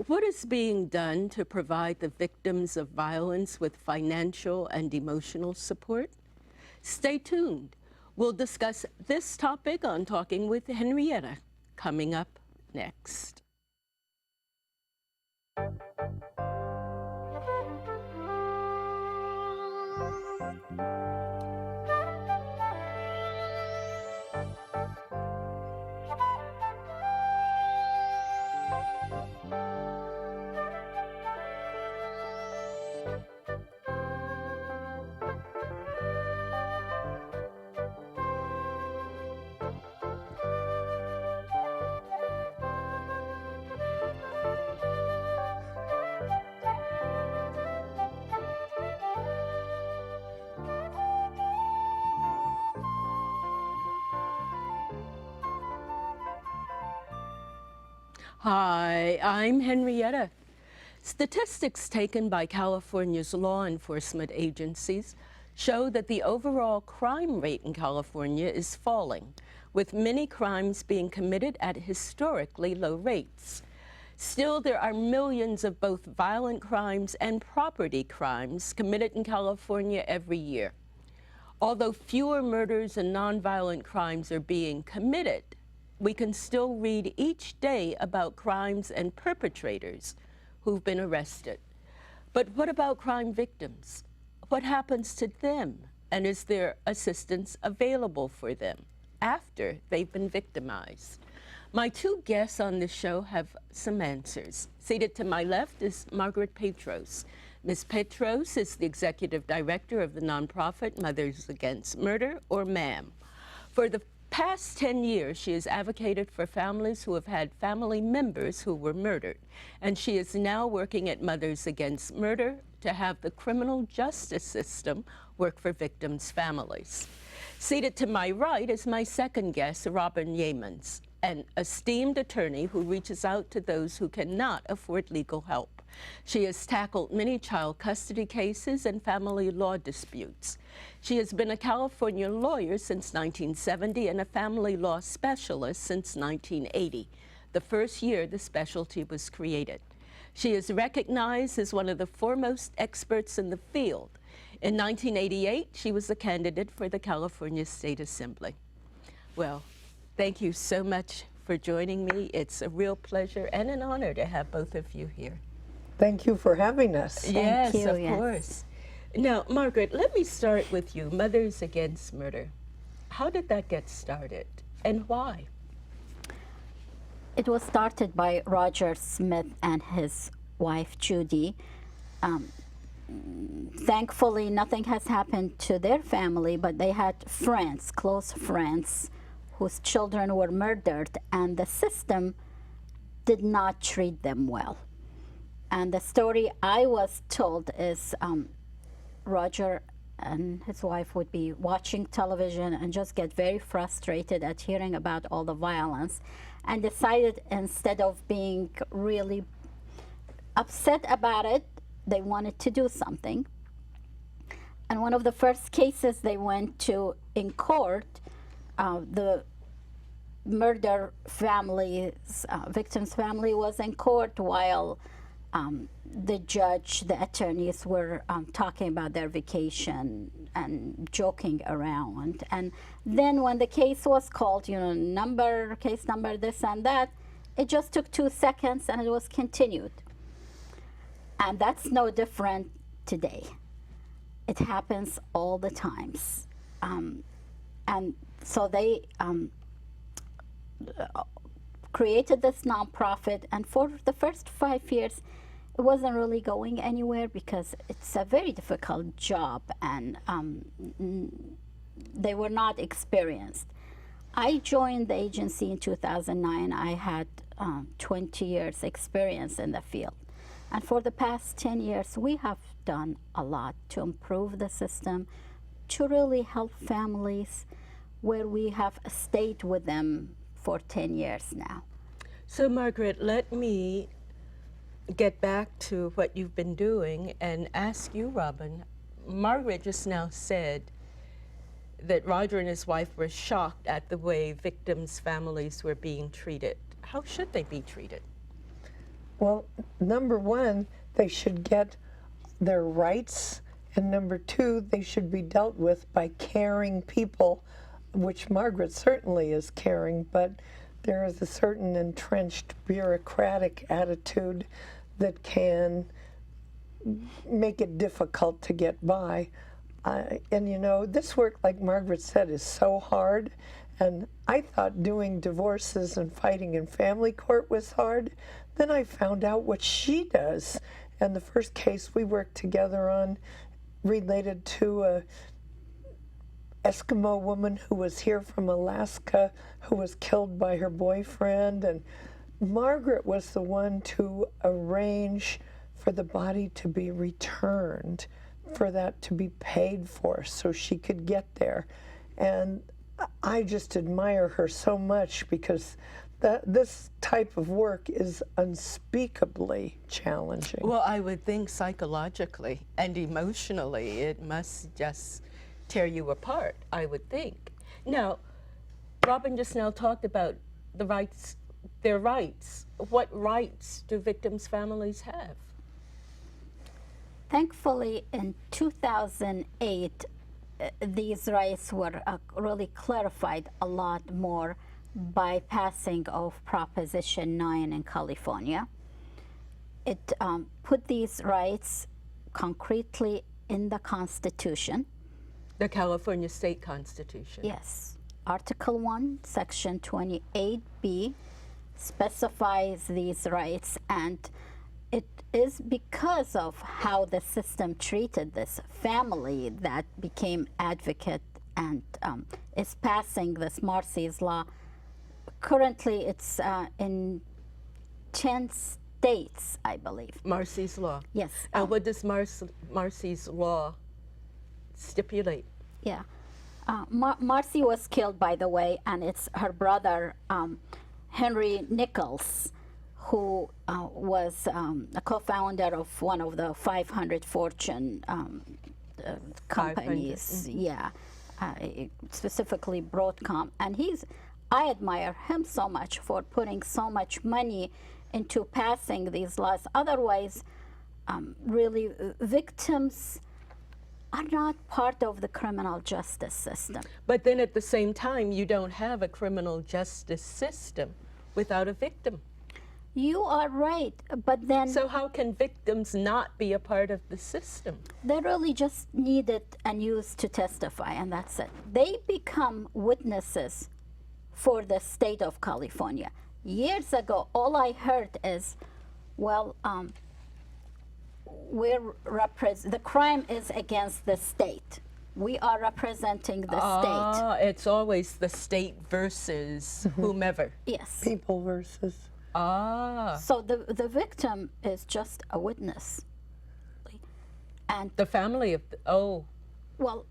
What is being done to provide the victims of violence with financial and emotional support? Stay tuned. We'll discuss this topic on Talking with Henrietta, coming up next. Hi, I'm Henrietta. Statistics taken by California's law enforcement agencies show that the overall crime rate in California is falling, with many crimes being committed at historically low rates. Still, there are millions of both violent crimes and property crimes committed in California every year. Although fewer murders and nonviolent crimes are being committed, we can still read each day about crimes and perpetrators who've been arrested. But what about crime victims? What happens to them? And is there assistance available for them after they've been victimized? My two guests on this show have some answers. Seated to my left is Margaret Petros. Ms. Petros is the executive director of the nonprofit Mothers Against Murder, or MAM. For the past 10 years, she has advocated for families who have had family members who were murdered, and she is now working at Mothers Against Murder to have the criminal justice system work for victims' families. Seated to my right is my second guest, Robin Yeamans, an esteemed attorney who reaches out to those who cannot afford legal help. She has tackled many child custody cases and family law disputes. She has been a California lawyer since 1970 and a family law specialist since 1980, the first year the specialty was created. She is recognized as one of the foremost experts in the field. In 1988, she was a candidate for the California State Assembly. Well, thank you so much for joining me. It's a real pleasure and an honor to have both of you here. Thank you for having us. Yes, Thank you, of course. Now, Margaret, let me start with you. Mothers Against Murder. How did that get started and why? It was started by Roger Smith and his wife, Judy. Thankfully, nothing has happened to their family, but they had friends, close friends, whose children were murdered, and the system did not treat them well. And the story I was told is Roger and his wife would be watching television and just get very frustrated at hearing about all the violence, and decided instead of being really upset about it, they wanted to do something. And one of the first cases they went to in court, the murder family's victim's family was in court while the judge, the attorneys were talking about their vacation and joking around. And then when the case was called, you know, case number, this and that, it just took 2 seconds and it was continued. And that's no different today. It happens all the times. And so they created this nonprofit, and for the first 5 years, it wasn't really going anywhere because it's a very difficult job, and they were not experienced. I joined the agency in 2009. I had 20 years experience in the field. And for the past 10 years, we have done a lot to improve the system, to really help families where we have stayed with them for 10 years now. So Margaret, let me get back to what you've been doing and ask you, Robin, Margaret just now said that Roger and his wife were shocked at the way victims' families were being treated. How should they be treated? Well, number one, they should get their rights, and number two, they should be dealt with by caring people, which Margaret certainly is caring, but there is a certain entrenched bureaucratic attitude that can make it difficult to get by. And you know, this work, like Margaret said, is so hard. And I thought doing divorces and fighting in family court was hard. Then I found out what she does. And the first case we worked together on related to a Eskimo woman who was here from Alaska who was killed by her boyfriend. And Margaret was the one to arrange for the body to be returned, for that to be paid for so she could get there. And I just admire her so much because this type of work is unspeakably challenging. Well, I would think psychologically and emotionally it must just tear you apart, I would think. Now, Robin just now talked about the rights, their rights. What rights do victims' families have? Thankfully, in 2008, these rights were really clarified a lot more by passing of Proposition 9 in California. It put these rights concretely in the Constitution. The California State Constitution. Yes. Article 1, Section 28B specifies these rights, and it is because of how the system treated this family that became advocate and is passing this Marsy's law. Currently, it's in 10 states, I believe. Marsy's law. Yes. And what does Marsy's law stipulate? Yeah. Marsy was killed, by the way, and it's her brother, Henry Nichols, who was a co-founder of one of the 500 Fortune companies. 500. Yeah, specifically Broadcom. And I admire him so much for putting so much money into passing these laws. Otherwise, really, victims are not part of the criminal justice system. But then at the same time, you don't have a criminal justice system without a victim. You are right, but then So how can victims not be a part of the system? they really just need it and used to testify, and that's it. They become witnesses for the state of California. Years ago, all I heard is, well, the crime is against the state. We are representing the state. It's always the state versus whomever. Yes. People versus. So the victim is just a witness. And The family of, well,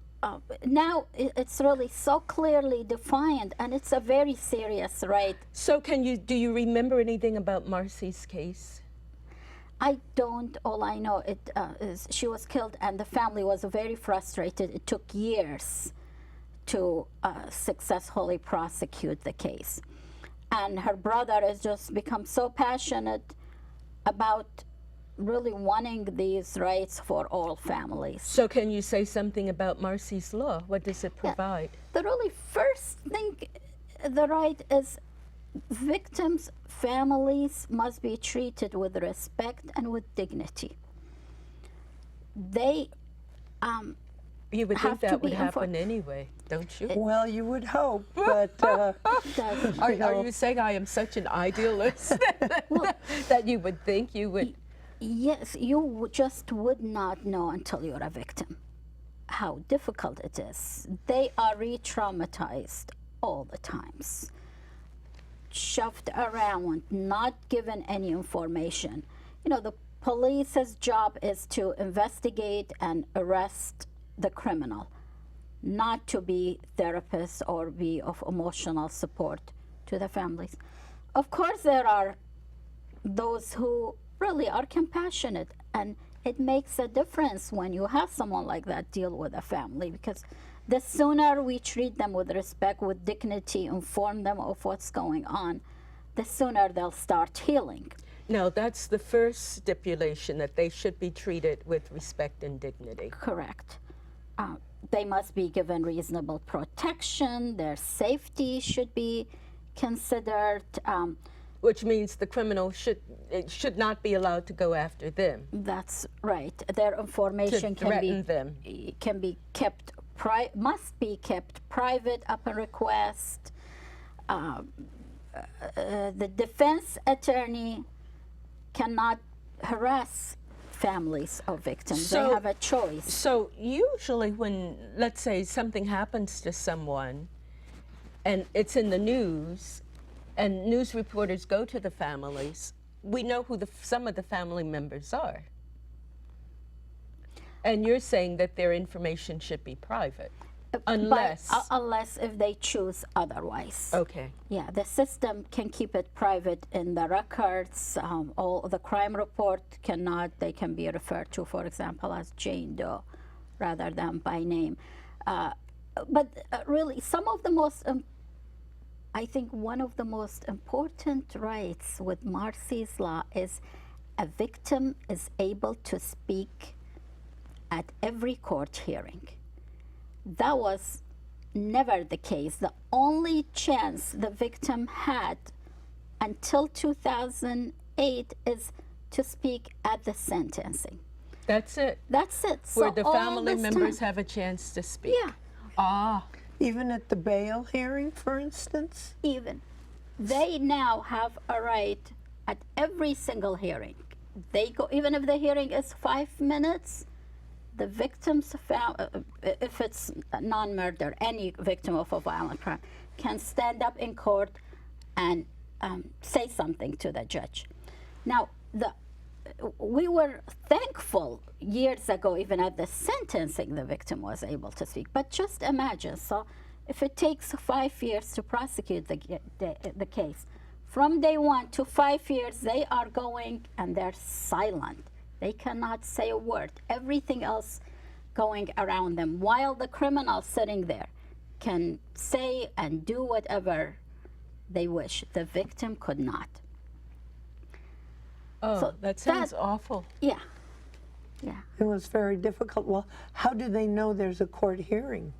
now it's really so clearly defined, and it's a very serious right. So do you remember anything about Marsy's case? I don't. All I know is she was killed, and the family was very frustrated. It took years to successfully prosecute the case. And her brother has just become so passionate about really wanting these rights for all families. So can you say something about Marsy's law? What does it provide? The really first thing, the right is victims' families must be treated with respect and with dignity. They You would have think to that would be happen anyway, don't you? Well, you would hope, but Are you saying I am such an idealist that you would think you would? yes, you just would not know until you're a victim how difficult it is. They are re-traumatized all the times, shoved around, not given any information. You know, the police's job is to investigate and arrest the criminal, not to be therapists or be of emotional support to the families. Of course, there are those who really are compassionate, and it makes a difference when you have someone like that deal with a family, because the sooner we treat them with respect, with dignity, inform them of what's going on, the sooner they'll start healing. Now, that's the first stipulation, that they should be treated with respect and dignity. Correct. They must be given reasonable protection. Their safety should be considered. Which means the criminal should not be allowed to go after them. That's right. Their information can be kept must be kept private upon request. The defense attorney cannot harass families of victims. They have a choice. So usually when, let's say, something happens to someone and it's in the news and news reporters go to the families, we know who some of the family members are. And you're saying that their information should be private, unless... unless if they choose otherwise. Okay. Yeah, the system can keep it private in the records. All the crime report cannot. They can be referred to, for example, as Jane Doe, rather than by name. But really, some of the most, I think one of the most important rights with Marsy's law is a victim is able to speak at every court hearing. That was never the case. The only chance the victim had until 2008 is to speak at the sentencing. That's it? That's it. Where so the family members have a chance to speak? Yeah. Ah. Even at the bail hearing, for instance? Even. They now have a right at every single hearing. They go, even if the hearing is 5 minutes, the victim's if it's non-murder, any victim of a violent crime can stand up in court and say something to the judge. Now, we were thankful years ago, even at the sentencing, the victim was able to speak. But just imagine, so if it takes 5 years to prosecute the case, from day 1 to 5 years, they are going and they're silent. They cannot say a word. Everything else going around them, while the criminal sitting there can say and do whatever they wish. The victim could not. Oh, So that sounds awful. Yeah, yeah. It was very difficult. Well, how do they know there's a court hearing?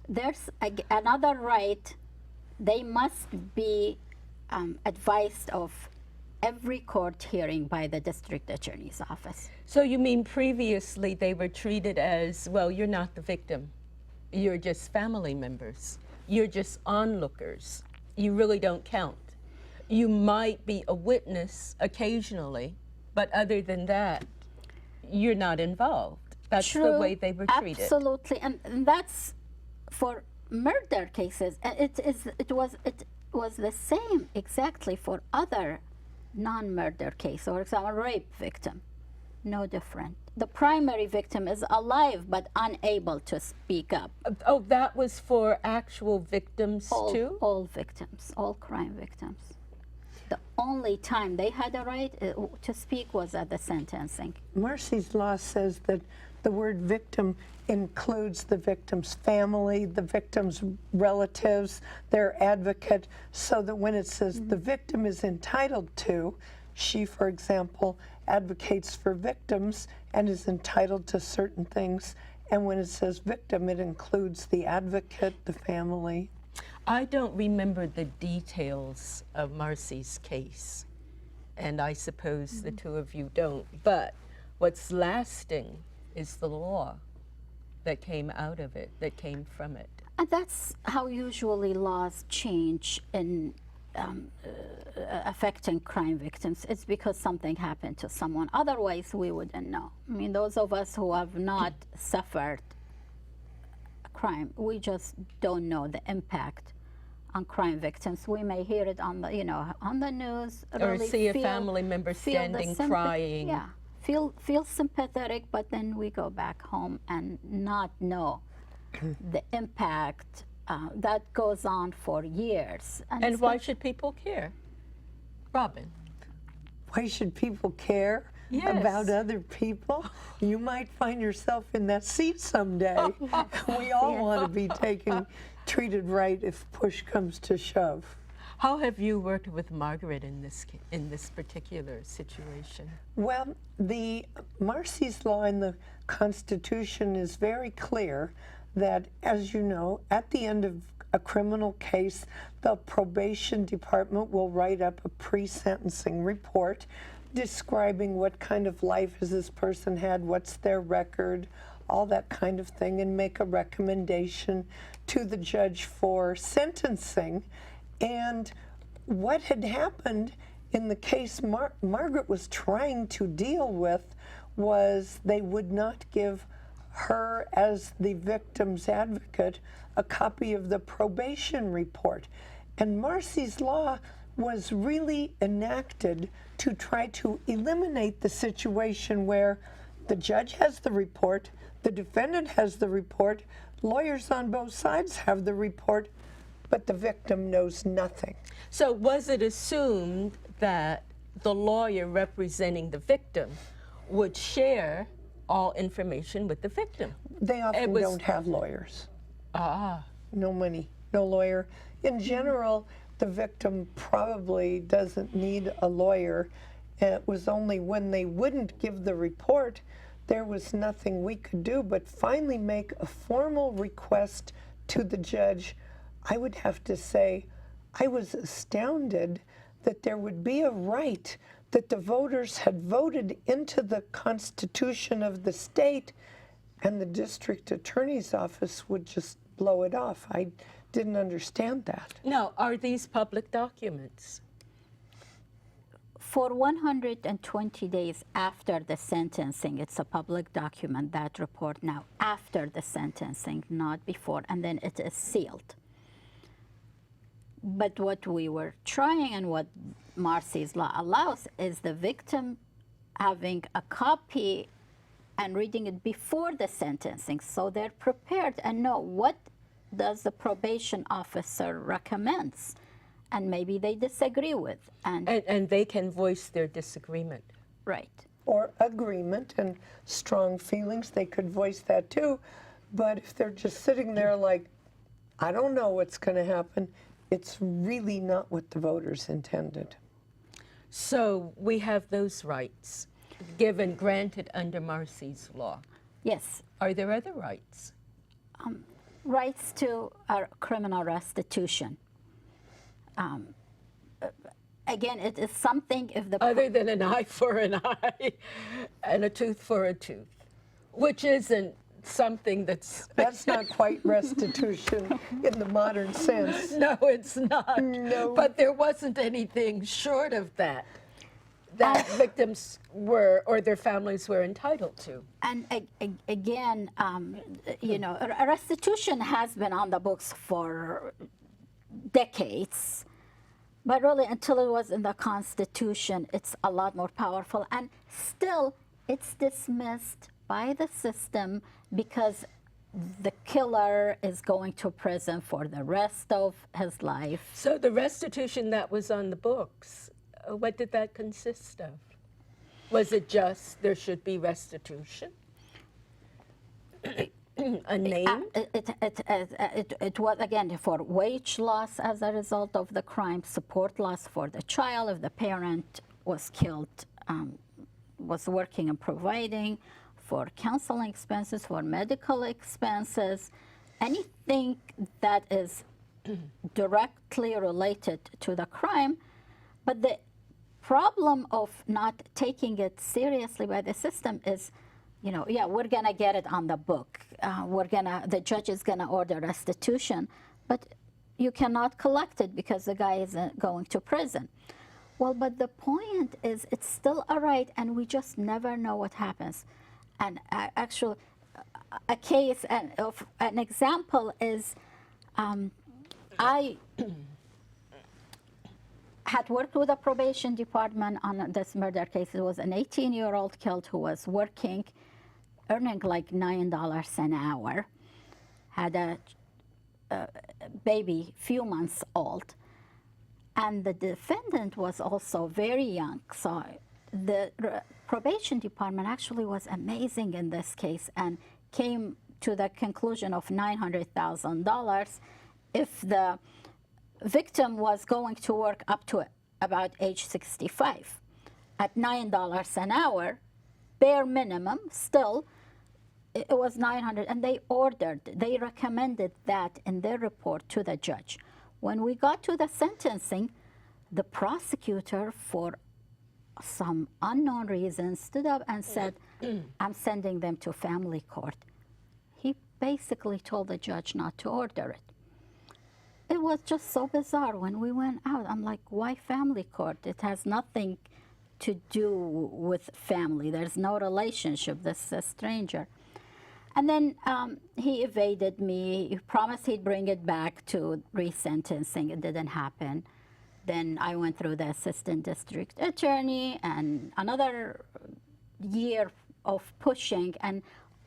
There's another right. They must be advised of every court hearing by the district attorney's office. So you mean previously they were treated as, well, you're not the victim. You're just family members. You're just onlookers. You really don't count. You might be a witness occasionally, but other than that, you're not involved. That's True, the way they were treated. Absolutely, and that's for murder cases. It was the same exactly for other non-murder case. For example, rape victim, no different. The primary victim is alive but unable to speak up. Oh, that was for actual victims too? All victims, all crime victims. The only time they had a right to speak was at the sentencing. Marsy's law says that the word victim includes the victim's family, the victim's relatives, their advocate, so that when it says the victim is entitled to, she, for example, advocates for victims and is entitled to certain things. And when it says victim, it includes the advocate, the family. I don't remember the details of Marsy's case, and I suppose the two of you don't, but what's lasting is the law that came out of it, that came from it. And that's how usually laws change in affecting crime victims. It's because something happened to someone. Otherwise, we wouldn't know. I mean, those of us who have not suffered a crime, we just don't know the impact on crime victims. We may hear it on the, on the news. Or really see a family member standing crying. Yeah, feel sympathetic, but then we go back home and not know the impact that goes on for years. And why should people care? Robin. Why should people care? Yes. about other people, you might find yourself in that seat someday. We all want to be treated right if push comes to shove. How have you worked with Margaret in this particular situation? Well, the Marsy's law in the Constitution is very clear that, as you know, at the end of a criminal case, the probation department will write up a pre-sentencing report describing what kind of life has this person had, what's their record, all that kind of thing, and make a recommendation to the judge for sentencing. And what had happened in the case Margaret was trying to deal with was they would not give her, as the victim's advocate, a copy of the probation report. And Marsy's law was really enacted to try to eliminate the situation where the judge has the report, the defendant has the report, lawyers on both sides have the report, but the victim knows nothing. So was it assumed that the lawyer representing the victim would share all information with the victim? They often don't have lawyers. No money, no lawyer. In general, the victim probably doesn't need a lawyer. It was only when they wouldn't give the report, there was nothing we could do but finally make a formal request to the judge. I would have to say, I was astounded that there would be a right that the voters had voted into the Constitution of the state, and the district attorney's office would just blow it off. I didn't understand that. Now, are these public documents? For 120 days after the sentencing, it's a public document, that report now, after the sentencing, not before, and then it is sealed. But what we were trying and what Marsy's law allows is the victim having a copy and reading it before the sentencing, so they're prepared and know what does the probation officer recommends, and maybe they disagree with. And they can voice their disagreement. Right. Or agreement and strong feelings, they could voice that too. But if they're just sitting there like, I don't know what's going to happen, it's really not what the voters intended. So we have those rights granted under Marsy's law. Yes. Are there other rights? Rights to criminal restitution. Again, it is something if the... Other than an eye for an eye and a tooth for a tooth, which isn't something that's... That's not quite restitution in the modern sense. No, it's not. No. But there wasn't anything short of that victims were, or their families were entitled to. And again, you know, restitution has been on the books for decades, but really until it was in the Constitution, it's a lot more powerful. And still, it's dismissed by the system because the killer is going to prison for the rest of his life. So the restitution that was on the books, what did that consist of? Was it just there should be restitution? A name? It was, again, for wage loss as a result of the crime, support loss for the child if the parent was killed, was working and providing, for counseling expenses, for medical expenses, anything that is directly related to the crime. But the problem of not taking it seriously by the system is, you know, yeah, we're gonna get it on the book. The judge is gonna order restitution, but you cannot collect it because the guy is going to prison. Well, but the point is it's still a right and we just never know what happens. And actually, a case of an example is, I had worked with the probation department on this murder case. It was an 18-year-old killed who was working, earning like $9 an hour, had a baby, few months old, and the defendant was also very young. So the probation department actually was amazing in this case and came to the conclusion of $900,000 if the victim was going to work up to about age 65 at $9 an hour, bare minimum. Still, it was 900, and they recommended that in their report to the judge. When we got to the sentencing, the prosecutor, for some unknown reason, stood up and said, I'm sending them to family court. He basically told the judge not to order it. It was just so bizarre. When we went out, I'm like, why family court? It has nothing to do with family. There's no relationship. This is a stranger. And then he evaded me. He promised he'd bring it back to resentencing. It didn't happen. Then I went through the assistant district attorney and another year of pushing, and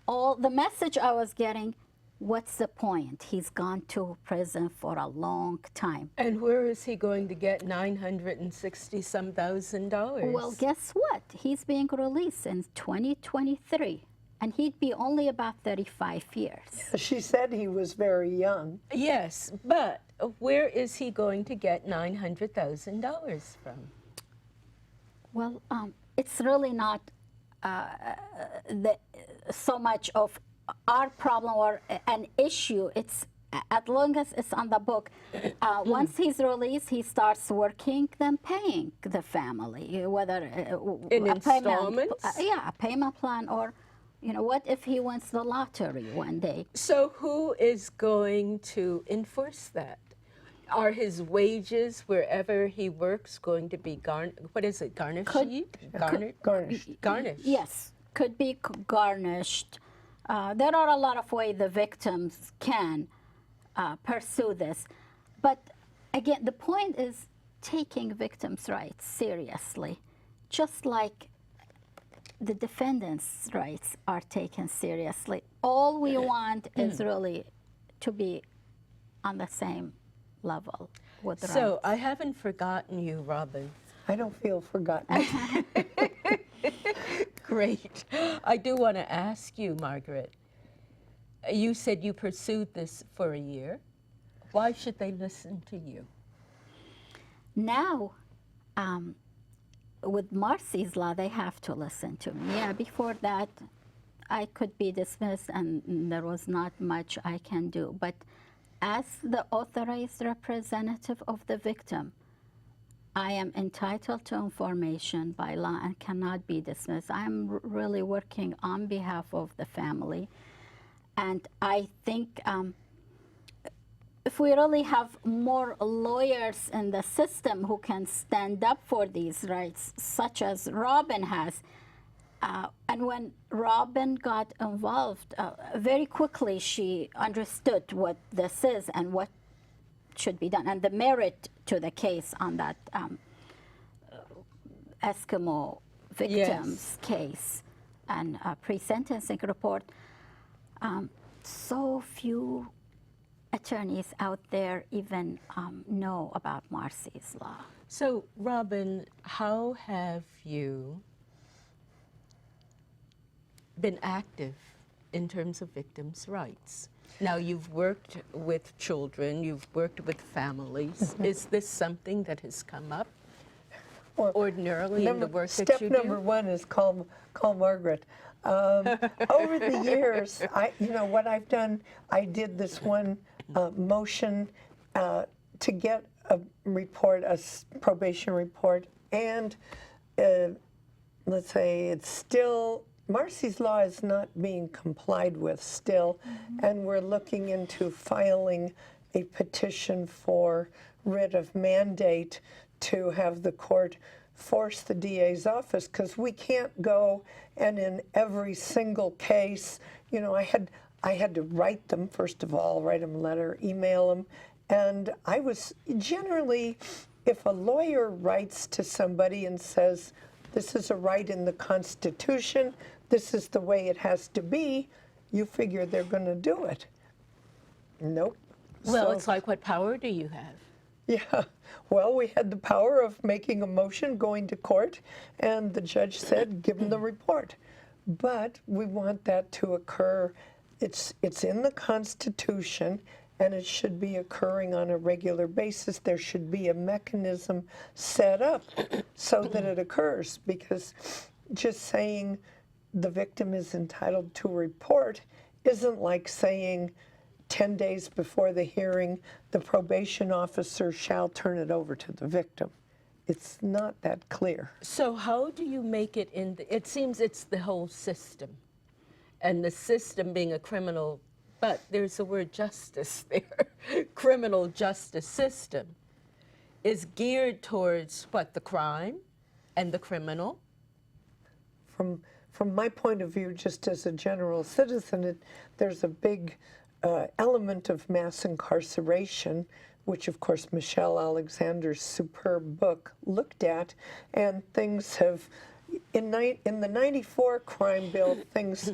all the message I was getting, what's the point? He's gone to prison for a long time. And where is he going to get $960-some thousand? Well, guess what? He's being released in 2023, and he'd be only about 35 years. She said he was very young. Yes, but where is he going to get $900,000 from? Well, it's really not so much of our problem or an issue. It's as long as it's on the book. Once he's released, he starts working, then paying the family, whether in installments. A payment plan, or what if he wins the lottery one day? So who is going to enforce that? Are his wages wherever he works going to be garnished? Garnished. Yes, could be garnished. There are a lot of ways the victims can pursue this. But again, the point is taking victims' rights seriously, just like the defendants' rights are taken seriously. All we want is really to be on the same level with the rights. So I haven't forgotten you, Robin. I don't feel forgotten. Great. I do want to ask you, Margaret, you said you pursued this for a year. Why should they listen to you? Now, with Marsy's law, they have to listen to me. Yeah, before that, I could be dismissed and there was not much I can do. But as the authorized representative of the victim, I am entitled to information by law and cannot be dismissed. I'm really working on behalf of the family. And I think if we really have more lawyers in the system who can stand up for these rights, such as Robin has, and when Robin got involved, very quickly she understood what this is and what should be done, and the merit to the case on that Eskimo victims case and pre-sentencing report. So few attorneys out there even know about Marsy's law. So, Robin, how have you been active in terms of victims' rights? Now, you've worked with children, you've worked with families. Is this something that has come up ordinarily in the work that you do? Step number one is call Margaret. Over the years, what I've done, I did this one motion to get a report, a probation report, and let's say it's still, Marsy's law is not being complied with still, and we're looking into filing a petition for writ of mandate to have the court force the DA's office, because we can't go and in every single case, I had to write them, first of all, write them a letter, email them, and I was generally, if a lawyer writes to somebody and says, this is a right in the Constitution, this is the way it has to be, you figure they're going to do it. Nope. Well, So, it's like, what power do you have? Yeah, well, we had the power of making a motion, going to court, and the judge said, give them the report. But we want that to occur. It's in the Constitution, and it should be occurring on a regular basis. There should be a mechanism set up so that it occurs, because just saying the victim is entitled to a report isn't like saying 10 days before the hearing, the probation officer shall turn it over to the victim. It's not that clear. So how do you make it in it seems it's the whole system, and the system being a criminal, but there's the word justice there, criminal justice system is geared towards what, the crime and the criminal? From my point of view, just as a general citizen, there's a big element of mass incarceration, which of course Michelle Alexander's superb book looked at, and things have, in the 94 crime bill, things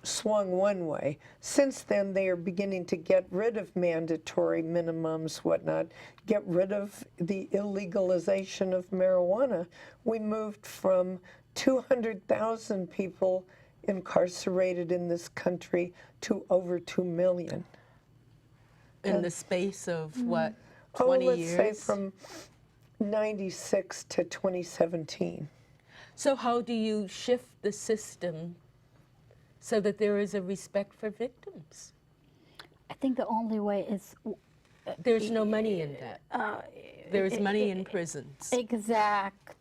swung one way. Since then, they are beginning to get rid of mandatory minimums, whatnot, get rid of the illegalization of marijuana. We moved from 200,000 people incarcerated in this country to over 2 million. In the space of what, 20 let's years? say from 96 to 2017. So how do you shift the system so that there is a respect for victims? I think the only way is There's no money in that. There's money in prisons. exactly.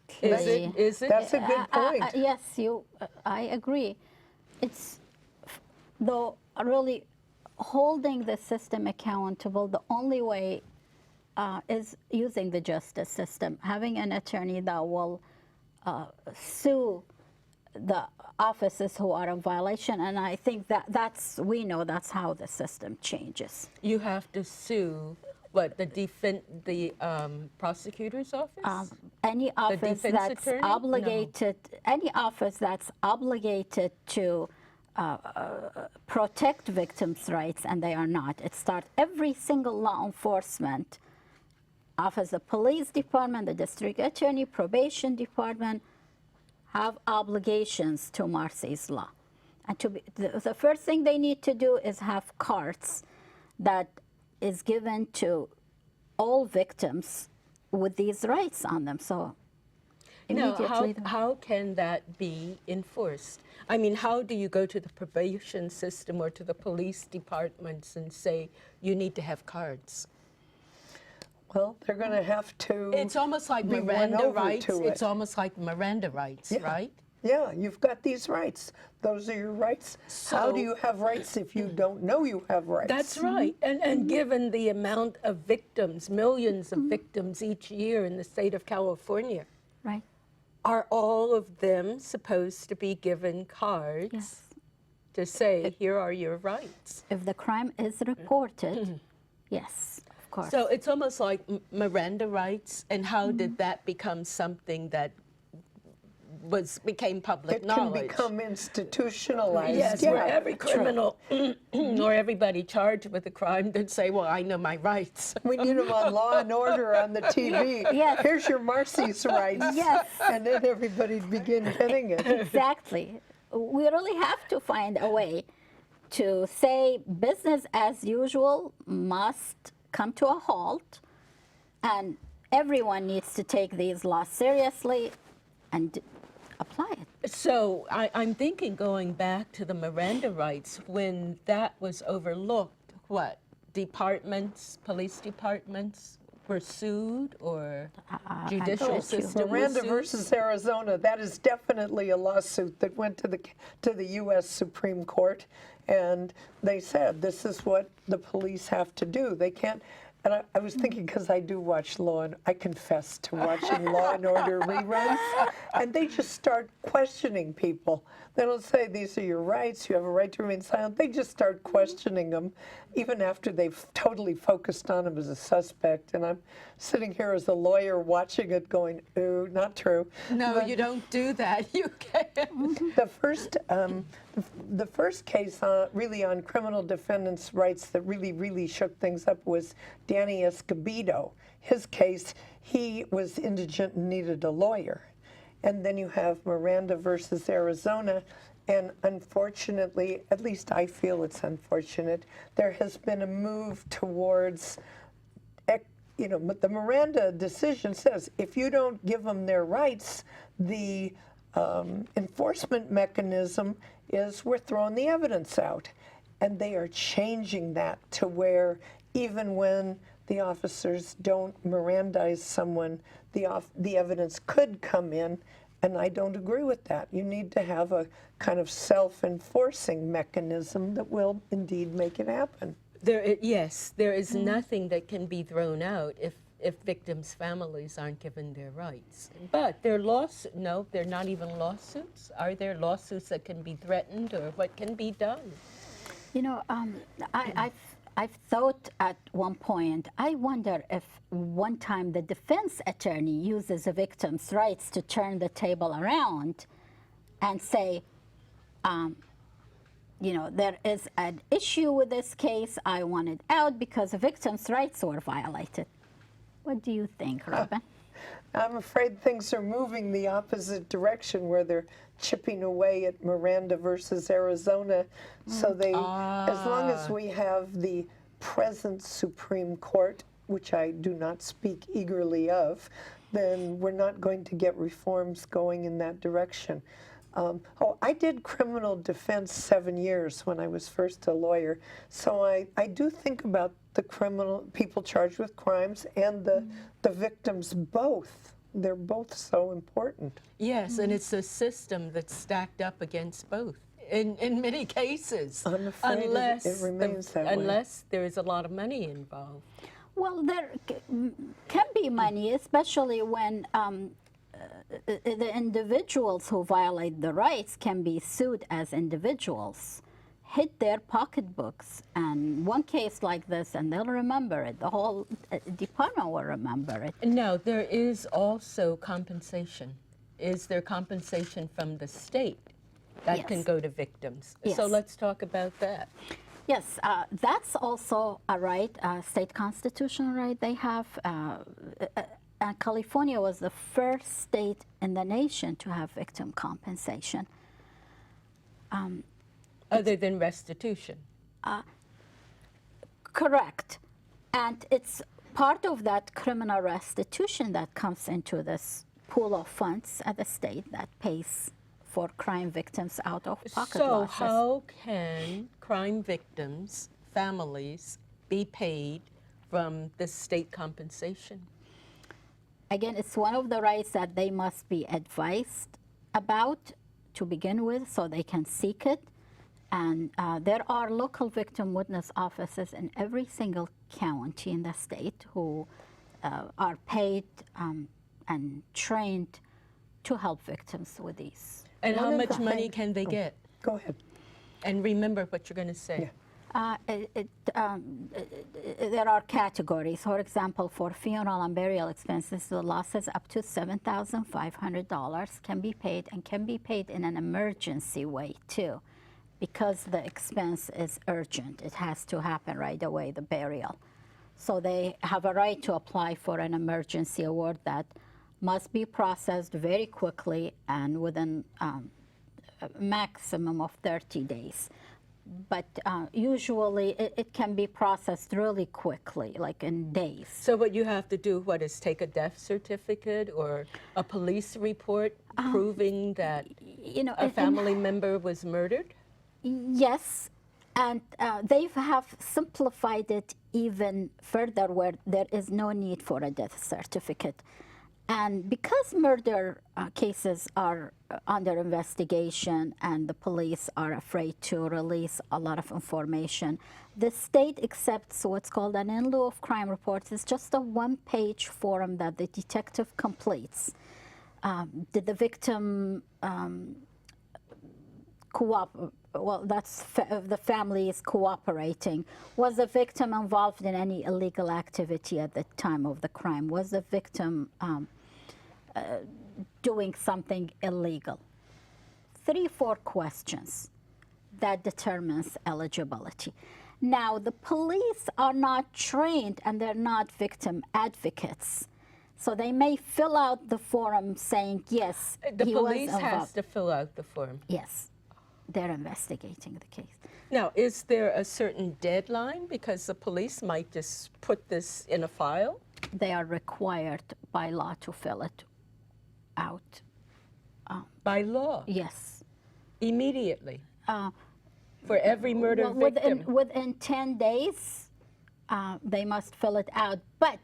Is it? That's a good point. Yes, I agree. It's though really holding the system accountable. The only way is using the justice system, having an attorney that will sue the officers who are in violation, and I think we know that's how the system changes. You have to sue, what, the prosecutor's office? Any office defense that's attorney? obligated, any office that's obligated to protect victims' rights, and they are not. It starts every single law enforcement office, the police department, the district attorney, probation department, have obligations to Marsy's law. And the first thing they need to do is have cards that is given to all victims with these rights on them. So No, immediately, how can that be enforced? I mean, how do you go to the probation system or to the police departments and say, you need to have cards? Well, they're going to have to. It's almost like be won Miranda over rights. to It's it. almost like Miranda rights, Yeah. right? Yeah, you've got these rights. Those are your rights. How do So- you have rights if you don't know you have rights? That's right. And given the amount of victims, millions of victims each year in the state of California, right? are all of them supposed to be given cards Yes. to say, here are your rights? If the crime is reported, yes, of course. So it's almost like Miranda rights, and how did that become something that became public It knowledge? can become institutionalized. Yes, yeah, where every true. criminal or everybody charged with a crime would say, well, I know my rights. We need them on Law and Order on the TV. Yes. Here's your Marsy's rights. Yes. And then everybody'd begin getting it. Exactly. We really have to find a way to say business as usual must come to a halt, and everyone needs to take these laws seriously and apply it. So I'm thinking, going back to the Miranda rights, when that was overlooked, what, departments, police departments were sued, or judicial told you. system was Miranda sued? versus Arizona, that is definitely a lawsuit that went to the U.S. Supreme Court, and they said this is what the police have to do. They can't. And I was thinking, because I do watch I confess to watching Law and Order reruns, and they just start questioning people. They don't say, these are your rights, you have a right to remain silent. They just start questioning them, even after they've totally focused on him as a suspect. And I'm sitting here as a lawyer watching it going, ooh, not true. No, you don't do that. You can't. The first case really on criminal defendants' rights that really shook things up was Danny Escobedo. his case, he was indigent and needed a lawyer. And then you have Miranda versus Arizona. And unfortunately, at least I feel it's unfortunate, there has been a move towards, but the Miranda decision says if you don't give them their rights, the enforcement mechanism is we're throwing the evidence out. And they are changing that to where even when the officers don't Mirandize someone, the evidence could come in, and I don't agree with that. You need to have a kind of self-enforcing mechanism that will indeed make it happen. Yes, there is nothing that can be thrown out if victims' families aren't given their rights. But they're no, they're not even lawsuits. Are there lawsuits that can be threatened, or what can be done? You know, I've thought at one point, I wonder if one time the defense attorney uses a victim's rights to turn the table around and say, there is an issue with this case, I want it out because the victim's rights were violated. What do you think, Robin? I'm afraid things are moving the opposite direction where they're chipping away at Miranda versus Arizona. So they, as long as we have the present Supreme Court, which I do not speak eagerly of, then we're not going to get reforms going in that direction. I did criminal defense 7 years when I was first a lawyer, so I do think about the criminal people charged with crimes and the victims both. They're both so important. Yes, and it's a system that's stacked up against both in many cases. I'm afraid it remains that way. Unless there is a lot of money involved. Well, there can be money, especially when the individuals who violate the rights can be sued as individuals, hit their pocketbooks, and one case like this, and they'll remember it. The whole department will remember it. No, there is also compensation. Is there compensation from the state that can go to victims? Yes. So let's talk about that. Yes, that's also a right, a state constitutional right they have. And California was the first state in the nation to have victim compensation. Other than restitution. Correct. And it's part of that criminal restitution that comes into this pool of funds at the state that pays for crime victims out of pocket losses. So how can crime victims, families, be paid from the state compensation? Again, it's one of the rights that they must be advised about to begin with so they can seek it. And there are local victim witness offices in every single county in the state who are paid and trained to help victims with these. And how much money can they get? Go ahead. And remember what you're going to say. Yeah. There are categories. For example, for funeral and burial expenses, the losses up to $7,500 can be paid, and can be paid in an emergency way too, because the expense is urgent. It has to happen right away, the burial. So they have a right to apply for an emergency award that must be processed very quickly and within a maximum of 30 days. But usually it can be processed really quickly, like in days. So what you have to do, is take a death certificate or a police report proving that a family member was murdered? Yes, and they have simplified it even further where there is no need for a death certificate. And because murder cases are under investigation and the police are afraid to release a lot of information, the state accepts what's called an in lieu of crime report. It's just a one-page form that the detective completes. Did the victim cooperate? Well, that's the family is cooperating. Was the victim involved in any illegal activity at the time of the crime? Was the victim doing something illegal? 3-4 questions that determines eligibility. Now, the police are not trained and they're not victim advocates. So they may fill out the form saying, yes, The he was police has involved. to fill out the form. Yes, they're investigating the case. Now, is there a certain deadline? Because the police might just put this in a file. They are required by law to fill it out. By law, Yes. immediately. For every murder victim. Within 10 days, they must fill it out. But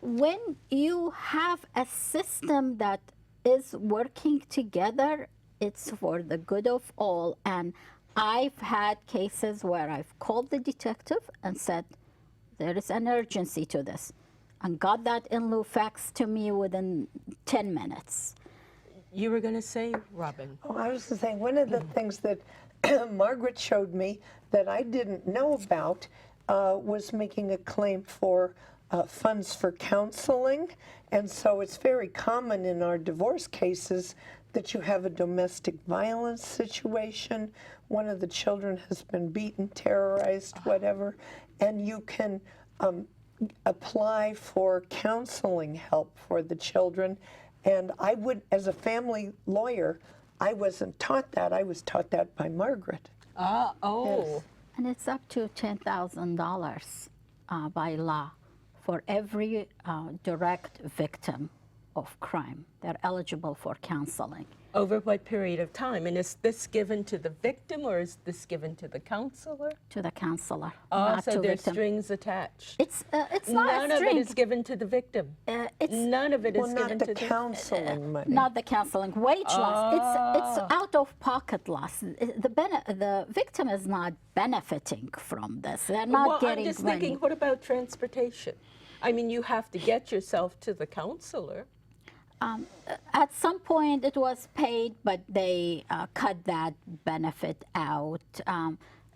when you have a system that is working together, it's for the good of all. And I've had cases where I've called the detective and said, there is an urgency to this, and got that in lieu fax to me within 10 minutes. You were going to say, Robin. Oh, I was saying, one of the things that Margaret showed me that I didn't know about was making a claim for funds for counseling. And so it's very common in our divorce cases that you have a domestic violence situation. One of the children has been beaten, terrorized, whatever, and you can apply for counseling help for the children. And I would, as a family lawyer, I wasn't taught that. I was taught that by Margaret. Oh. And it's up to $10,000 by law for every direct victim of crime. They're eligible for counseling. Over what period of time? And is this given to the victim or is this given to the counselor? To the counselor, Oh, not so to there's victim. strings attached. It's not None a of string. it is given to the victim. It's None of it is Well, given not to the the counseling money. not the counseling. Wage loss. It's out of pocket loss. The victim is not benefiting from this. They're not Well, getting I'm just money. thinking, what about transportation? I mean, you have to get yourself to the counselor. At some point it was paid, but they cut that benefit out.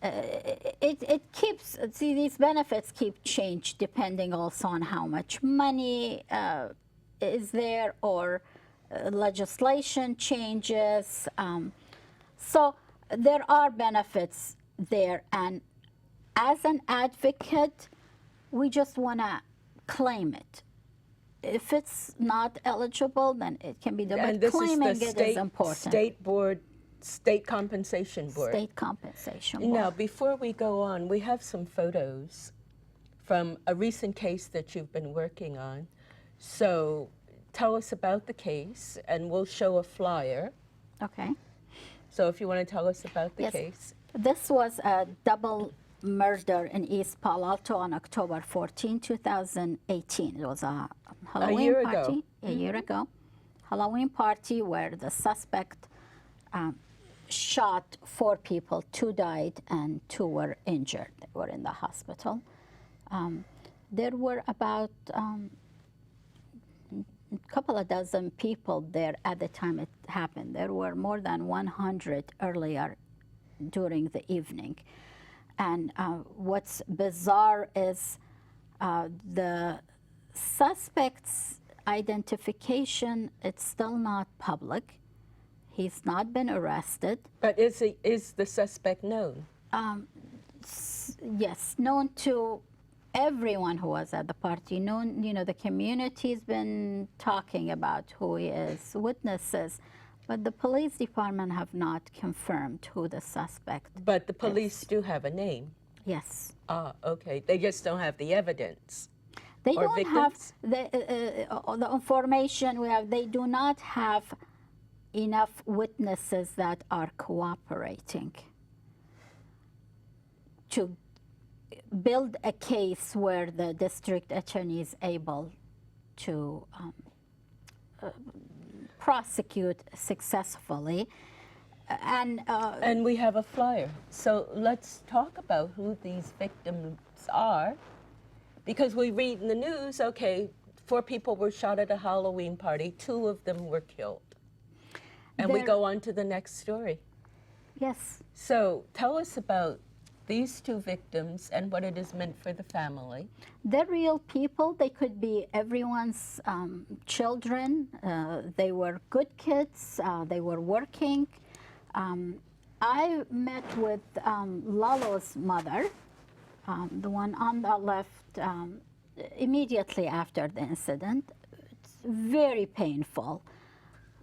It keeps, see, these benefits keep change depending also on how much money is there or legislation changes. So there are benefits there, and as an advocate, we just want to claim it. If it's not eligible, then it can be done. And But this is claiming the it is important. state compensation board. State compensation board. Now, before we go on, we have some photos from a recent case that you've been working on. So tell us about the case, and we'll show a flyer. Okay. So if you want to tell us about the Yes. case. This was a double murder in East Palo Alto on October 14, 2018. It was a Halloween year ago. party. A year ago. Halloween party where the suspect shot 4 people. 2 died and 2 were injured. They were in the hospital. There were about a couple of dozen people there at the time it happened. There were more than 100 earlier during the evening. And what's bizarre is the suspect's identification, it's still not public. He's not been arrested. But is the suspect known? Yes, known to everyone who was at the party. Known, you know, the community's been talking about who he is, witnesses. But the police department have not confirmed who the suspect is. But the police do have a name. Yes. Ah, okay. They just don't have the evidence. They Or don't have victims? the information we have. They do not have enough witnesses that are cooperating to build a case where the district attorney is able to prosecute successfully. And we have a flyer. So let's talk about who these victims are. Because we read in the news, okay, 4 people were shot at a Halloween party, 2 of them were killed. And we There- go on to the next story. Yes. So tell us about these 2 victims and what it has meant for the family. They're real people. They could be everyone's children. They were good kids. They were working. I met with Lalo's mother, the one on the left, immediately after the incident. It's very painful.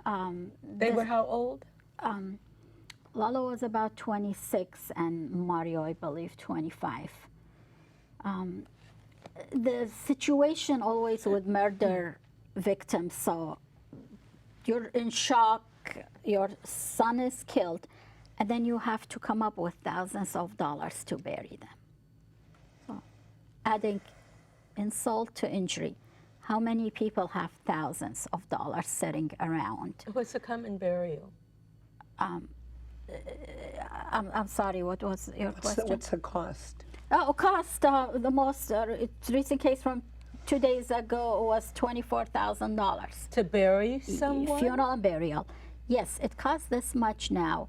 They were how old? Lalo was about 26 and Mario, I believe, 25. The situation always with murder victims, so you're in shock, your son is killed, and then you have to come up with thousands of dollars to bury them. So, adding insult to injury, how many people have thousands of dollars sitting around? What's a common burial? I'm sorry, what was your question? What's the cost? Oh, cost, the most recent case from 2 days ago was $24,000. To bury someone? Funeral and burial. Yes, it costs this much now.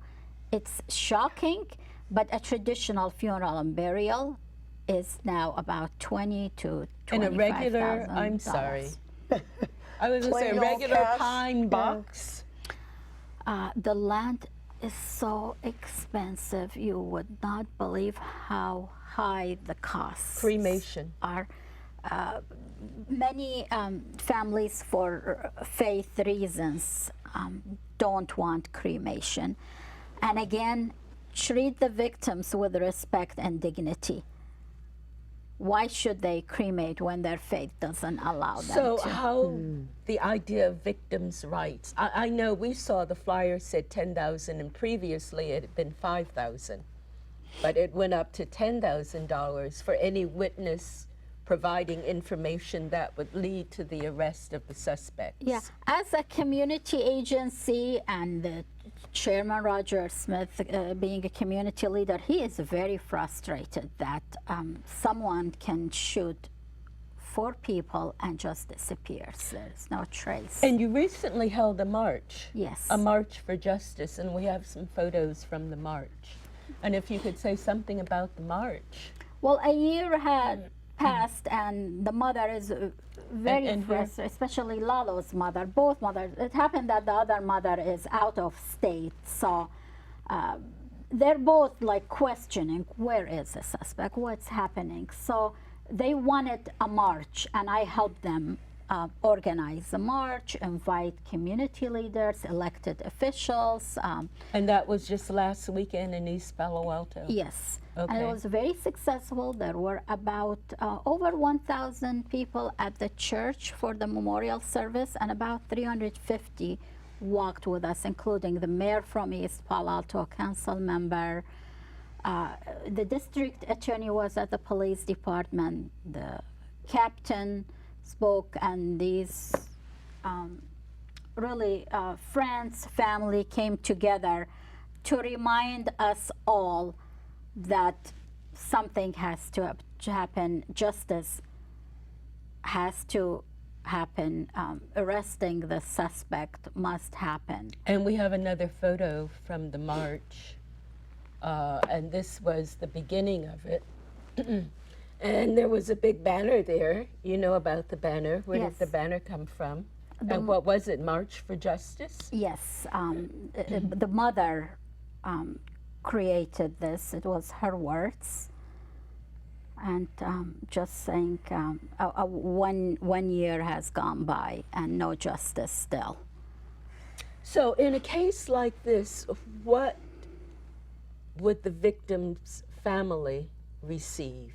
It's shocking, but a traditional funeral and burial is now about $20,000 to $25,000. In a regular, I'm sorry. I was going to say a Plain old regular cash? pine Yeah. box. The land is so expensive, you would not believe how high the costs Cremation. are. Many families, for faith reasons, don't want cremation. And again, treat the victims with respect and dignity. Why should they cremate when their faith doesn't allow them So to? how the idea of victims' rights? I know we saw the flyer said 10,000 and previously it had been 5,000. But it went up to $10,000 for any witness providing information that would lead to the arrest of the suspects. Yeah, as a community agency and the Chairman Roger Smith being a community leader, he is very frustrated that someone can shoot 4 people and just disappears. There's no trace. And you recently held a march. Yes. A march for justice, and we have some photos from the march. And if you could say something about the march. Well, a year had passed, and the mother is very And frustrated, especially Lalo's mother, both mothers. It happened that the other mother is out of state, so they're both like questioning, where is the suspect, what's happening? So they wanted a march, and I helped them organize a march, invite community leaders, elected officials. And that was just last weekend in East Palo Alto. Yes, and Okay. it was very successful. There were about over 1,000 people at the church for the memorial service, and about 350 walked with us, including the mayor from East Palo Alto, council member. The district attorney was at the police department. The captain spoke, and these really friends, family came together to remind us all that something has to happen, justice has to happen, arresting the suspect must happen. And we have another photo from the march, and this was the beginning of it. And there was a big banner there. You know about the banner. Where Yes. did the banner come from? And what was it, March for Justice? Yes, the mother created this. It was her words. And just saying, one year has gone by and no justice still. So in a case like this, what would the victim's family receive?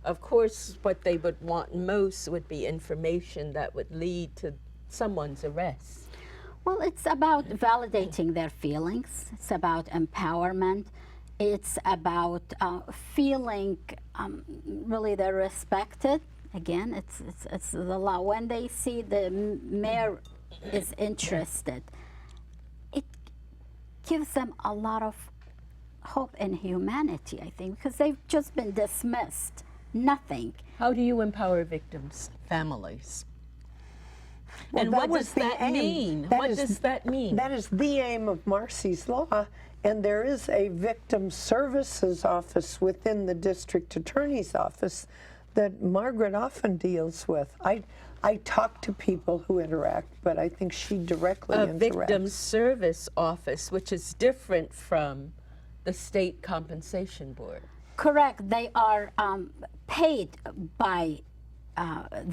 Of course, what they would want most would be information that would lead to someone's arrest. Well, it's about validating their feelings. It's about empowerment. It's about feeling really they're respected. Again, it's the law. When they see the mayor is interested, it gives them a lot of hope in humanity, I think, because they've just been dismissed. Nothing. How do you empower victims' families? Well, and that what was does the that aim. mean? That What is- does that mean? That is the aim of Marsy's Law, and there is a victim services office within the district attorney's office that Margaret often deals with. I talk to people who interact, but I think she directly A interacts. victim service office, which is different from the state compensation board. Correct. They are paid by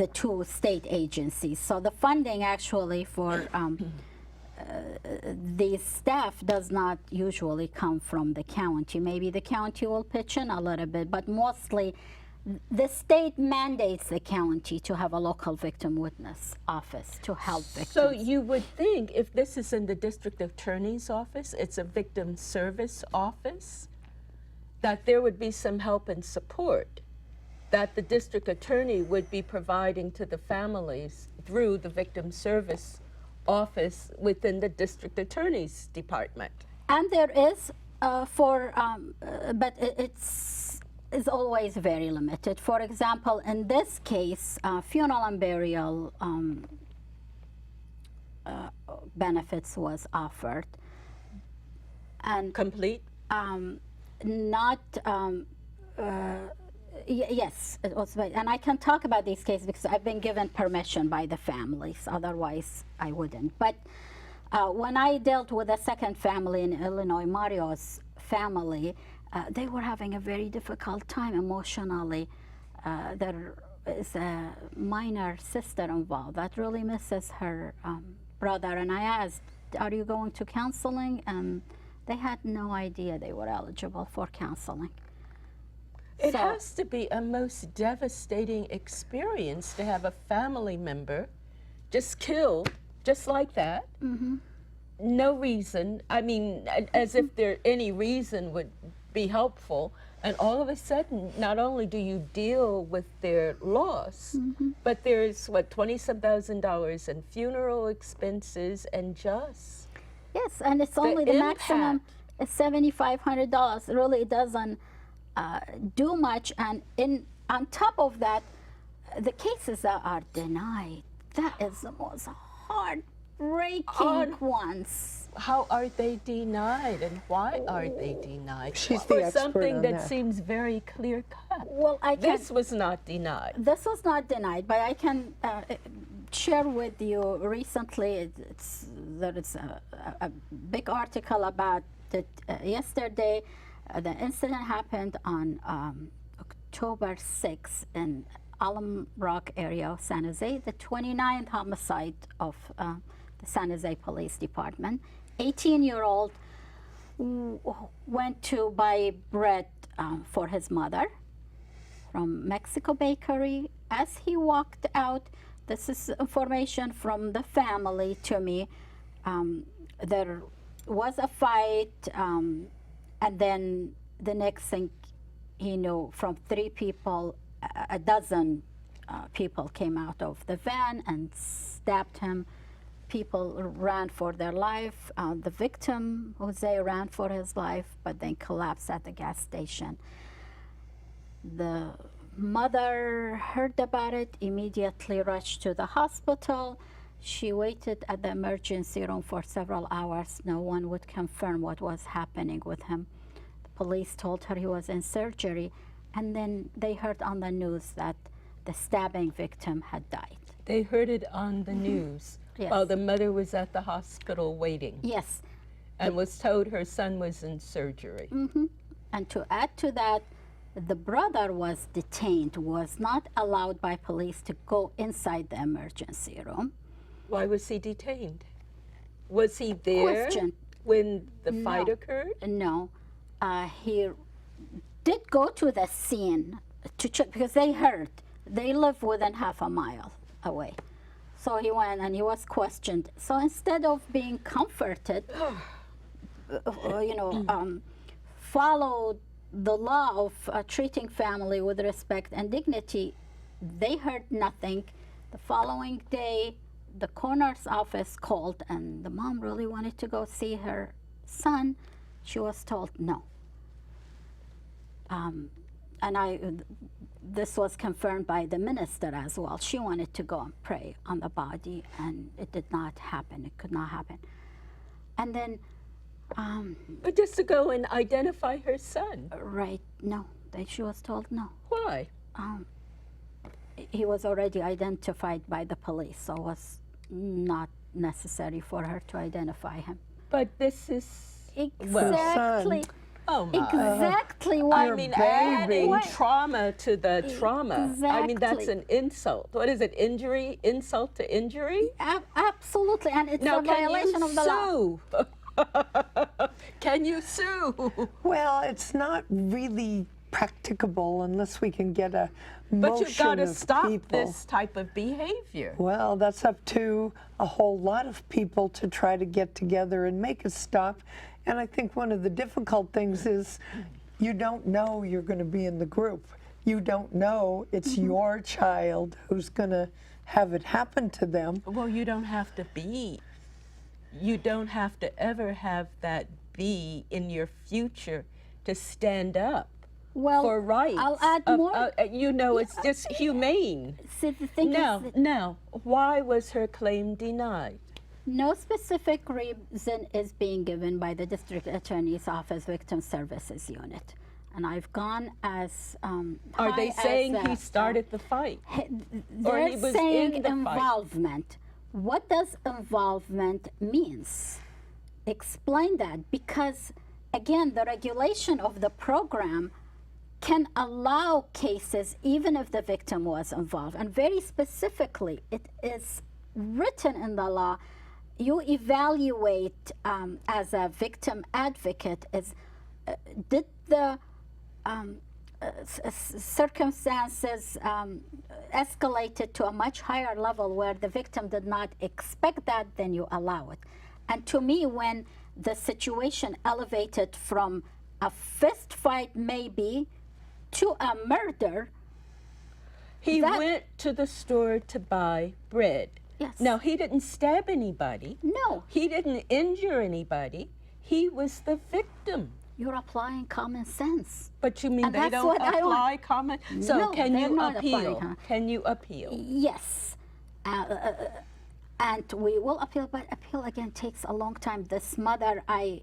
the two state agencies. So the funding actually for the staff does not usually come from the county. Maybe the county will pitch in a little bit, but mostly the state mandates the county to have a local victim witness office to help victims. So you would think if this is in the district attorney's office, it's a victim service office, that there would be some help and support that the district attorney would be providing to the families through the victim service office within the district attorney's department. And there is but it's always very limited. For example, in this case, funeral and burial benefits was offered, and Complete? not. Yes, it was, and I can talk about these cases because I've been given permission by the families. Otherwise, I wouldn't. But when I dealt with a second family in Illinois, Mario's family, they were having a very difficult time emotionally. There is a minor sister involved that really misses her brother. And I asked, "Are you going to counseling?" And they had no idea they were eligible for counseling. It So- has to be a most devastating experience to have a family member just killed, just like that. No reason. I mean, as if there any reason would be helpful. And all of a sudden, not only do you deal with their loss, but there's what, $20-some thousand in funeral expenses and just. Yes, and it's only the maximum impact. is $7,500. It really doesn't do much. And on top of that, the cases that are denied, that is the most heartbreaking ones. How are they denied and why are they denied? She's the For expert something on that that. seems very clear cut. Well, I can. This was not denied. This was not denied, but I can share with you recently. There is a big article about it yesterday. The incident happened on October 6th in Alum Rock area of San Jose, the 29th homicide of the San Jose Police Department. 18-year-old went to buy bread for his mother from Mexico Bakery. As he walked out, this is information from the family to me, there was a fight, and then the next thing he knew, from 3 people, a dozen people came out of the van and stabbed him. People ran for their life. The victim, Jose, ran for his life, but then collapsed at the gas station. The mother heard about it, immediately rushed to the hospital. She waited at the emergency room for several hours. No one would confirm what was happening with him. The police told her he was in surgery, and then they heard on the news that the stabbing victim had died. They heard it on the news Yes. while the mother was at the hospital waiting Yes, and was told her son was in surgery. and to add to that, the brother was detained, was not allowed by police to go inside the emergency room. Why was he detained? Was he there Question. when the fight No. occurred? No, he did go to the scene to check because they heard. They live within half a mile away. So he went and he was questioned. So instead of being comforted, followed the law of treating family with respect and dignity, they heard nothing. The following day, the coroner's office called, and the mom really wanted to go see her son. She was told no. This was confirmed by the minister as well. She wanted to go and pray on the body, and it did not happen. It could not happen. And then, But just to go and identify her son. right, no. She was told no. Why? He was already identified by the police, so it was not necessary for her to identify him. But this is Exactly. Oh my. Exactly what I Your mean, baby. adding What- trauma to the trauma. I mean, that's Exactly. an insult. What is it? Injury? Insult to injury? Absolutely, and it's Now, a can violation you of the law. sue? Can you sue? Well, it's not really practicable unless we can get a But motion you've got to of stop people. this type of behavior. Well, that's up to a whole lot of people to try to get together and make a stop. And I think one of the difficult things is you don't know you're going to be in the group. You don't know it's your child who's going to have it happen to them. Well, you don't have to be. You don't have to ever have that be in your future to stand up Well, for rights. I'll add more. You know, it's just humane. See, the thing Now, is, now, why was her claim denied? no specific reason is being given by the district attorney's office victim services unit, and I've gone as Are they high saying as, he started the fight? Or They're he was saying in the fight? involvement. What does involvement means? Explain that, because again, the regulation of the program can allow cases even if the victim was involved, and very specifically, it is written in the law. You evaluate as a victim advocate is did the circumstances escalated to a much higher level where the victim did not expect that, then you allow it. And to me, when the situation elevated from a fist fight maybe to a murder, He That- went to the store to buy bread. Yes. Now, he didn't stab anybody. no, He didn't injure anybody. He was the victim. you're applying common sense. But you mean And they that's don't what I want. apply common? So No, can they're you not applying appeal? common. Can you appeal? Yes. And we will appeal, but appeal again takes a long time. This mother, I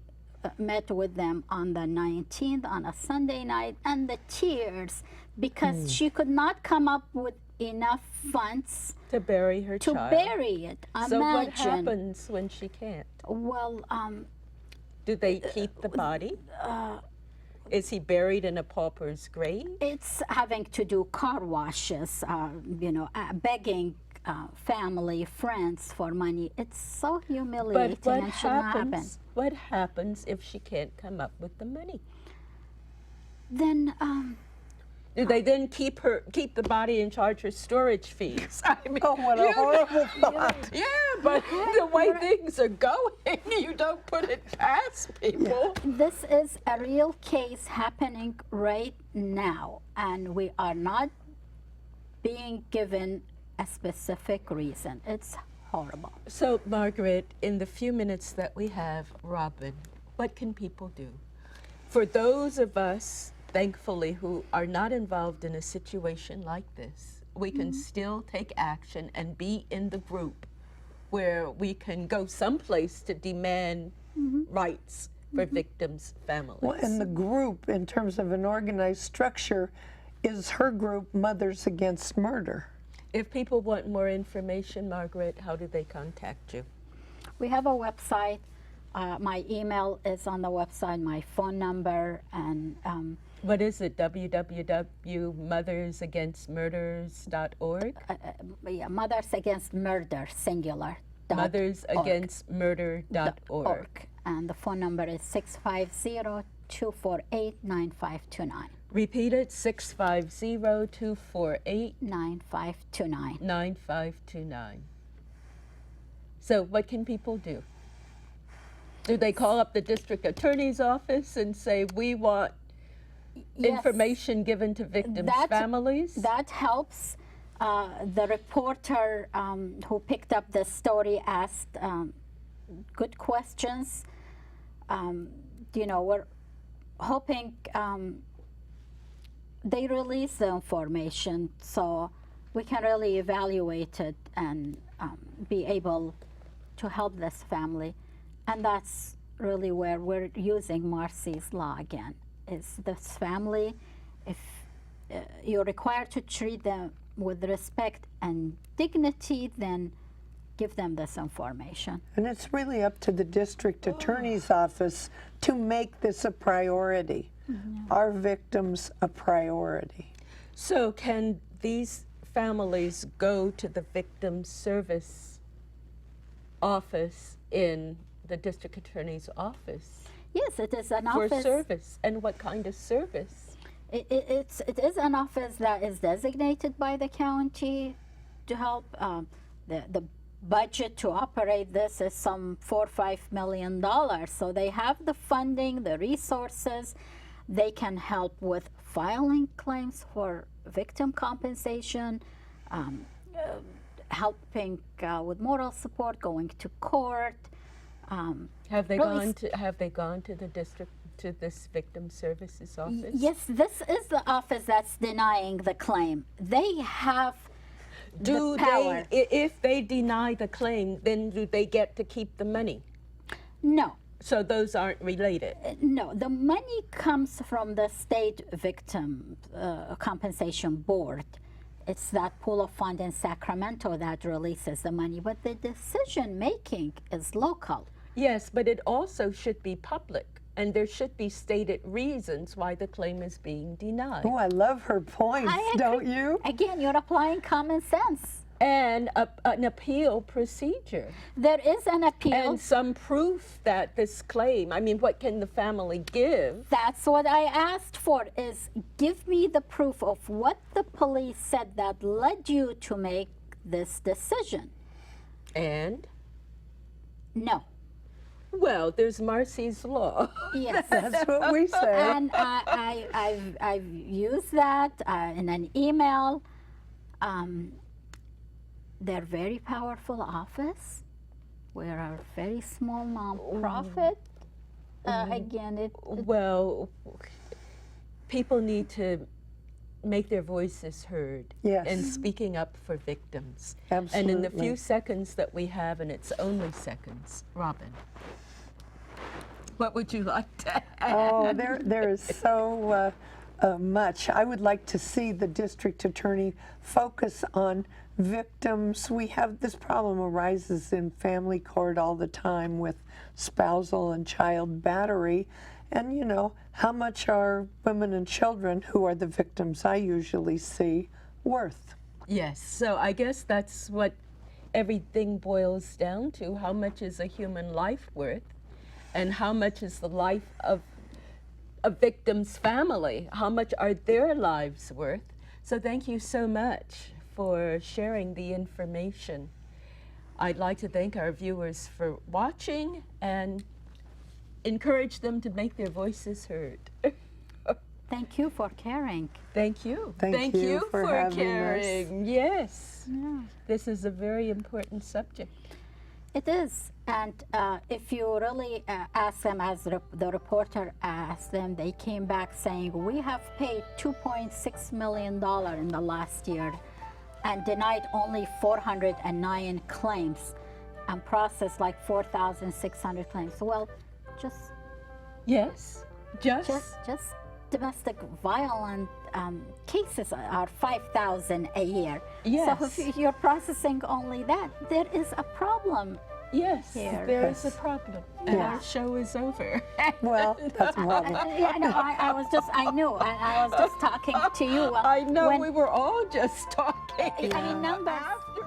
met with them on the 19th on a Sunday night, and the tears because she could not come up with enough funds To bury her to child. bury it. So what Imagine. happens when she can't? Well, Do they keep the body? Is he buried in a pauper's grave? it's having to do car washes, begging family, friends for money. It's so humiliating But what and should not happen. happens? What happens if she can't come up with the money? Then Do they then keep the body and charge her storage fees? I mean, Oh, what a you know- horrible thought. Yeah, but the way things are going, you don't put it past people. this is a real case happening right now, and we are not being given a specific reason. It's horrible. So, Margaret, in the few minutes that we have, Robin, what can people do? For those of us, thankfully, who are not involved in a situation like this, we can still take action and be in the group where we can go someplace to demand rights for victims' families. Well, and the group, in terms of an organized structure, is her group, Mothers Against Murder. If people want more information, Margaret, how do they contact you? We have a website. My email is on the website, my phone number, and What is it? www.mothersagainstmurders.org? Mothers Against Murder, singular. Mothersagainstmurder.org. And the phone number is 650-248-9529. Repeat it, 650-248-9529. 9529. So what can people do? Do they call up the district attorney's office and say, we want Yes. information given to victims' That- families? That helps. The reporter who picked up the story asked good questions. We're hoping they release the information so we can really evaluate it and be able to help this family. And that's really where we're using Marsy's law again. Is this family, if you're required to treat them with respect and dignity, then give them this information. And it's really up to the district attorney's office to make this a priority. Are victims a priority? So can these families go to the victim service office in the district attorney's office Yes, it is an for office. service? And what kind of service? It is an office that is designated by the county to help. The budget to operate this is some $4 or $5 million. So they have the funding, the resources. They can help with filing claims for victim compensation, helping with moral support, going to court. Have they really gone to the district, to this victim services office? Yes, this is the office that's denying the claim. They have Do the power. if they deny the claim, then do they get to keep the money? No. So those aren't related. No, the money comes from the state victim compensation board. It's that pool of fund in Sacramento that releases the money, but the decision making is local. Yes, but it also should be public, and there should be stated reasons why the claim is being denied. Oh, I love her points, I agree. don't you? Again, you're applying common sense. And an appeal procedure. There is an appeal. And some proof that this claim, I mean, what can the family give? That's what I asked for, is give me the proof of what the police said that led you to make this decision. And, No. well, there's Marsy's Law. Yes. That's what we say. And I've used that in an email. They're very powerful office. We're a very small nonprofit. Again, Well, people need to make their voices heard Yes. in speaking up for victims. Absolutely. And in the few seconds that we have, and it's only seconds, Robin, what would you like to add? Oh, there is so much. I would like to see the district attorney focus on victims. We have this problem arises in family court all the time with spousal and child battery. And you know, how much are women and children who are the victims I usually see worth? Yes, so I guess that's what everything boils down to. How much is a human life worth? And how much is the life of a victim's family? How much are their lives worth? So thank you so much for sharing the information. I'd like to thank our viewers for watching and encourage them to make their voices heard. thank you for caring. Thank you. Thank you for having us. caring. Yes. Yeah. This is a very important subject. It is, and if you really ask them, as the reporter asked them, they came back saying, we have paid $2.6 million in the last year and denied only 409 claims and processed like 4,600 claims. Well, just Yes. Just domestic violent cases are 5,000 a year. Yes. So if you're processing only that, there is a problem. yes, Here. there is a problem. And Yes. our show is over. Well, that's a problem. Yeah, no, I knew, and I was just talking to you. Well, I know when- we were all just talking. I mean, numbers. After